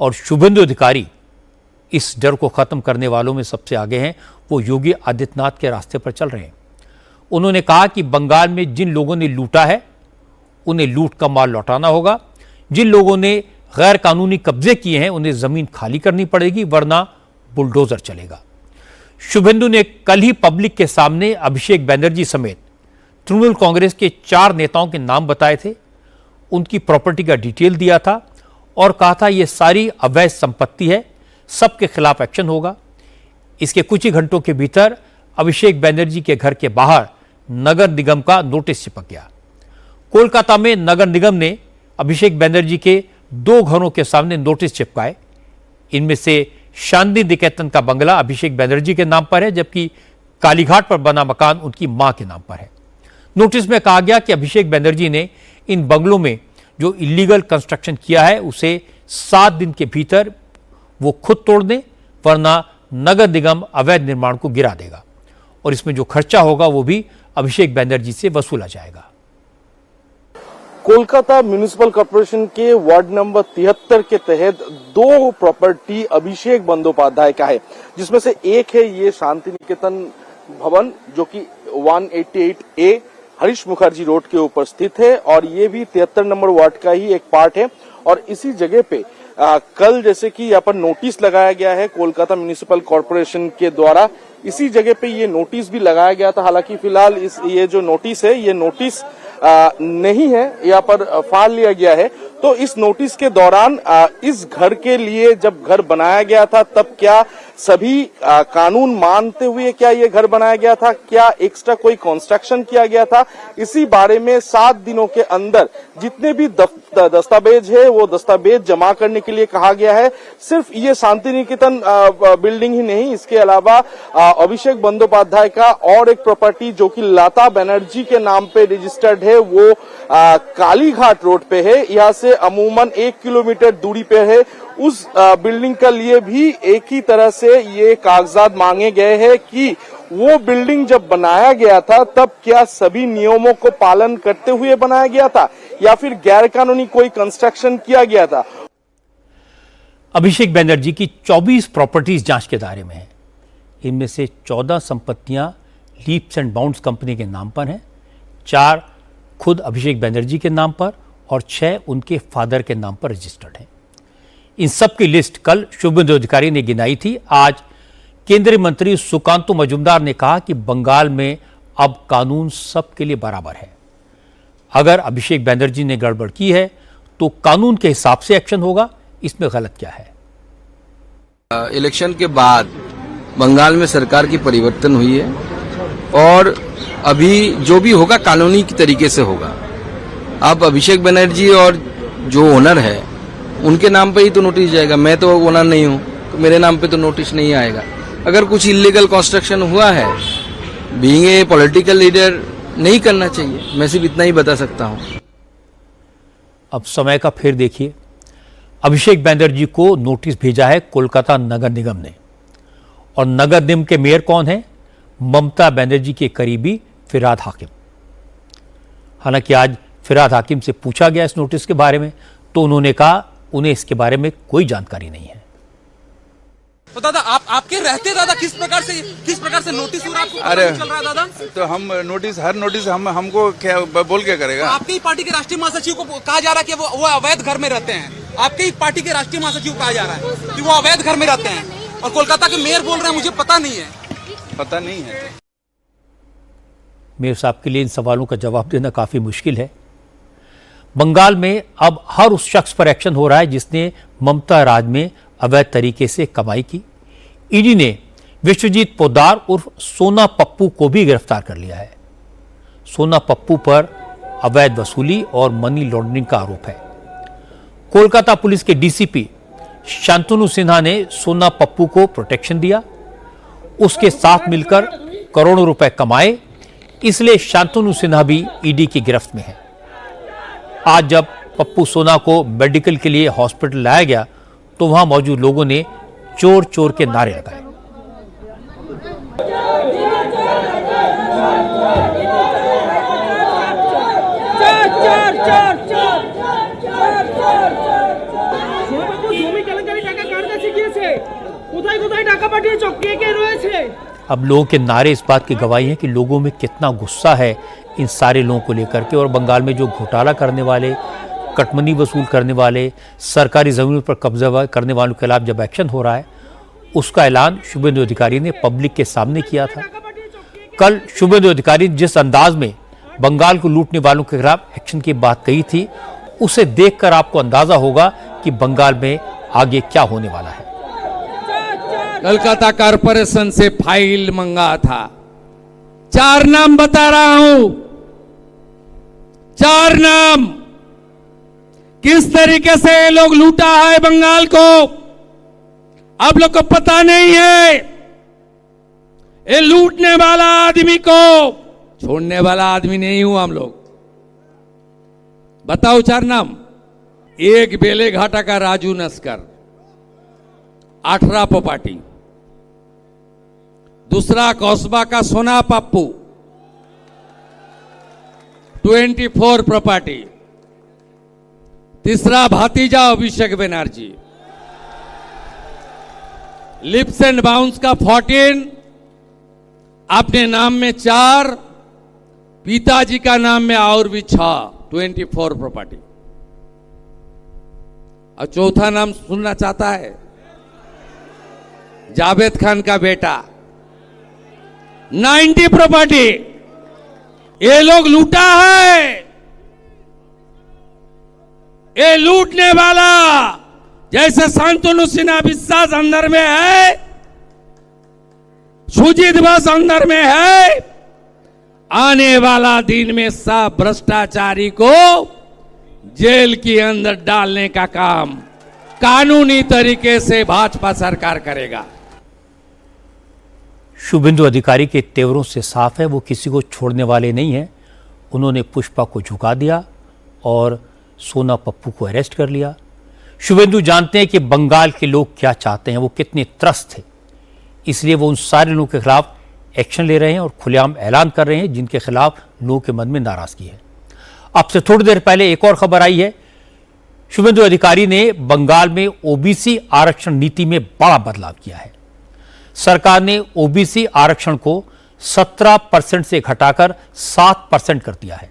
और शुभेंदु अधिकारी इस डर को खत्म करने वालों में सबसे आगे हैं। वो योगी आदित्यनाथ के रास्ते पर चल रहे हैं। उन्होंने कहा कि बंगाल में जिन लोगों ने लूटा है उन्हें लूट का माल लौटाना होगा। जिन लोगों ने गैर कानूनी कब्जे किए हैं उन्हें जमीन खाली करनी पड़ेगी, वरना बुलडोजर चलेगा। शुभेंदु ने कल ही पब्लिक के सामने अभिषेक बैनर्जी समेत तृणमूल कांग्रेस के 4 नेताओं के नाम बताए थे, उनकी प्रॉपर्टी का डिटेल दिया था और कहा था यह सारी अवैध संपत्ति है, सबके खिलाफ एक्शन होगा। इसके कुछ ही घंटों के भीतर अभिषेक बैनर्जी के घर के बाहर नगर निगम का नोटिस चिपक गया। कोलकाता में नगर निगम ने अभिषेक बैनर्जी के 2 घरों के सामने नोटिस चिपकाए। इनमें से शांति निकेतन का बंगला अभिषेक बैनर्जी के नाम पर है, जबकि कालीघाट पर बना मकान उनकी मां के नाम पर है। नोटिस में कहा गया कि अभिषेक बैनर्जी ने इन बंगलों में जो इलीगल कंस्ट्रक्शन किया है उसे 7 दिन के भीतर वो खुद तोड़ दें, वरना नगर निगम अवैध निर्माण को गिरा देगा और इसमें जो खर्चा होगा वो भी अभिषेक बैनर्जी से वसूला जाएगा। कोलकाता म्युनिसिपल कॉर्पोरेशन के वार्ड नंबर 73 के तहत 2 प्रॉपर्टी अभिषेक बंदोपाध्याय का है, जिसमें से एक है ये शांति निकेतन भवन जो कि 188A हरीश मुखर्जी रोड के ऊपर स्थित है और ये भी 73 नंबर वार्ड का ही एक पार्ट है। और इसी जगह पे कल जैसे कि यहाँ पर नोटिस लगाया गया है कोलकाता म्युनिसिपल कॉर्पोरेशन के द्वारा, इसी जगह पे ये नोटिस भी लगाया गया था। हालांकि फिलहाल ये जो नोटिस है ये नोटिस नहीं है, यहाँ पर फाड़ लिया गया है। तो इस नोटिस के दौरान इस घर के लिए जब घर बनाया गया था तब क्या सभी कानून मानते हुए क्या ये घर बनाया गया था, क्या एक्स्ट्रा कोई कंस्ट्रक्शन किया गया था, इसी बारे में 7 दिनों के अंदर जितने भी दस्तावेज है वो दस्तावेज जमा करने के लिए कहा गया है। सिर्फ ये शांति निकेतन बिल्डिंग ही नहीं, इसके अलावा अभिषेक बंदोपाध्याय का और एक प्रॉपर्टी जो कि लता बनर्जी के नाम पे रजिस्टर्ड है वो कालीघाट रोड पे है, यहाँ से अमूमन 1 किलोमीटर दूरी पे है। उस बिल्डिंग के लिए भी एक ही तरह से ये कागजात मांगे गए हैं कि वो बिल्डिंग जब बनाया गया था तब क्या सभी नियमों को पालन करते हुए बनाया गया था या फिर गैर कानूनी कोई कंस्ट्रक्शन किया गया था। अभिषेक बैनर्जी की 24 प्रॉपर्टीज जांच के दायरे में है। इनमें से 14 संपत्तियां लीप्स एंड बाउंड्स कंपनी के नाम पर हैं, 4 खुद अभिषेक बैनर्जी के नाम पर और 6 उनके फादर के नाम पर रजिस्टर्ड हैं। इन सब की लिस्ट कल शुभेंदु अधिकारी ने गिनाई थी। आज केंद्रीय मंत्री सुकांतु मजूमदार ने कहा कि बंगाल में अब कानून सबके लिए बराबर है। अगर अभिषेक बैनर्जी ने गड़बड़ की है तो कानून के हिसाब से एक्शन होगा, इसमें गलत क्या है। इलेक्शन के बाद बंगाल में सरकार की परिवर्तन हुई है और अभी जो भी होगा कानूनी तरीके से होगा। अब अभिषेक बनर्जी और जो ओनर है उनके नाम पे ही तो नोटिस जाएगा। मैं तो ओनर नहीं हूं तो मेरे नाम पे तो नोटिस नहीं आएगा। अगर कुछ इलीगल कंस्ट्रक्शन हुआ है, बीइंग ए पॉलिटिकल लीडर नहीं करना चाहिए। मैं सिर्फ इतना ही बता सकता हूं। अब समय का फिर देखिए, अभिषेक बैनर्जी को नोटिस भेजा है कोलकाता नगर निगम ने और नगर निगम के मेयर कौन है? ममता बनर्जी के करीबी फिरहाद हाकिम। हालांकि आज फिरहाद हाकिम से पूछा गया इस नोटिस के बारे में तो उन्होंने कहा उन्हें इसके बारे में कोई जानकारी नहीं है। तो दादा आपके रहते दादा किस प्रकार से नोटिस हुआ आपको चल रहा है दादा? तो हम हर नोटिस हमको क्या बोल के करेगा? तो आपकी पार्टी के राष्ट्रीय महासचिव को कहा जा रहा है कि वो अवैध घर में रहते हैं। आपके ही पार्टी के राष्ट्रीय महासचिव को कहा जा रहा है कि वो अवैध घर में रहते हैं और कोलकाता के मेयर बोल रहे हैं मुझे पता नहीं है। पता नहीं है। मेयर साहब के लिए इन सवालों का जवाब देना काफी मुश्किल है। बंगाल में अब हर उस शख्स पर एक्शन हो रहा है जिसने ममता राज में अवैध तरीके से कमाई की। ईडी ने विश्वजीत पोद्दार उर्फ सोना पप्पू को भी गिरफ्तार कर लिया है। सोना पप्पू पर अवैध वसूली और मनी लॉन्ड्रिंग का आरोप है। कोलकाता पुलिस के डीसीपी शांतनु सिन्हा ने सोना पप्पू को प्रोटेक्शन दिया। उसके साथ मिलकर करोड़ों रुपए कमाए, इसलिए शांतनु सिन्हा भी ईडी की गिरफ्त में है। आज जब पप्पू सोना को मेडिकल के लिए हॉस्पिटल लाया गया तो वहां मौजूद लोगों ने चोर चोर के नारे लगाए। হয়েছে কোথায় কোথায় টাকা পাঠিয়ে কে কে রয়েছে। अब लोगों के नारे इस बात की गवाही हैं कि लोगों में कितना गुस्सा है इन सारे लोगों को लेकर के। और बंगाल में जो घोटाला करने वाले, कटमनी वसूल करने वाले, सरकारी जमीन पर कब्जा करने वालों के खिलाफ जब एक्शन हो रहा है, उसका ऐलान शुभेंदु अधिकारी ने पब्लिक के सामने किया था। कल शुभेंदु अधिकारी जिस अंदाज में बंगाल को लूटने वालों के खिलाफ एक्शन की बात कही थी, उसे देखकर आपको अंदाजा होगा कि बंगाल में आगे क्या होने वाला है। कलकत्ता कॉरपोरेशन से फाइल मंगा था, 4 नाम बता रहा हूं, 4 नाम किस तरीके से ये लोग लूटा है बंगाल को आप लोग को पता नहीं है। ये लूटने वाला आदमी को छोड़ने वाला आदमी नहीं हूं हम लोग। बताओ 4 नाम। एक बेलेघाटा का राजू नस्कर, 18 प्रॉपर्टी। दूसरा कौसबा का सोना पप्पू, 24 प्रॉपर्टी। तीसरा भतीजा Abhishek Banerjee, lips and bounce का 14, अपने नाम में 4, पिताजी का नाम में और भी 6, 24 प्रॉपर्टी। और चौथा नाम सुनना चाहता है, जावेद खान का बेटा, 90 प्रॉपर्टी। ये लोग लूटा है, ये लूटने वाला जैसे शांतनु सिन्हा विश्वास अंदर में है, सुजीत बस अंदर में है, आने वाला दिन में सब भ्रष्टाचारी को जेल के अंदर डालने का काम कानूनी तरीके से भाजपा सरकार करेगा। शुभेंदु अधिकारी के तेवरों से साफ है वो किसी को छोड़ने वाले नहीं हैं। उन्होंने पुष्पा को झुका दिया और सोना पप्पू को अरेस्ट कर लिया। शुभेंदु जानते हैं कि बंगाल के लोग क्या चाहते हैं, वो कितने त्रस्त थे, इसलिए वो उन सारे लोगों के खिलाफ एक्शन ले रहे हैं और खुलेआम ऐलान कर रहे हैं जिनके खिलाफ लोगों के मन में नाराजगी है। अब से थोड़ी देर पहले एक और खबर आई है, शुभेंदु अधिकारी ने बंगाल में ओबीसी आरक्षण नीति में बड़ा बदलाव किया है। सरकार ने ओबीसी आरक्षण को 17% से घटाकर 7% कर दिया है।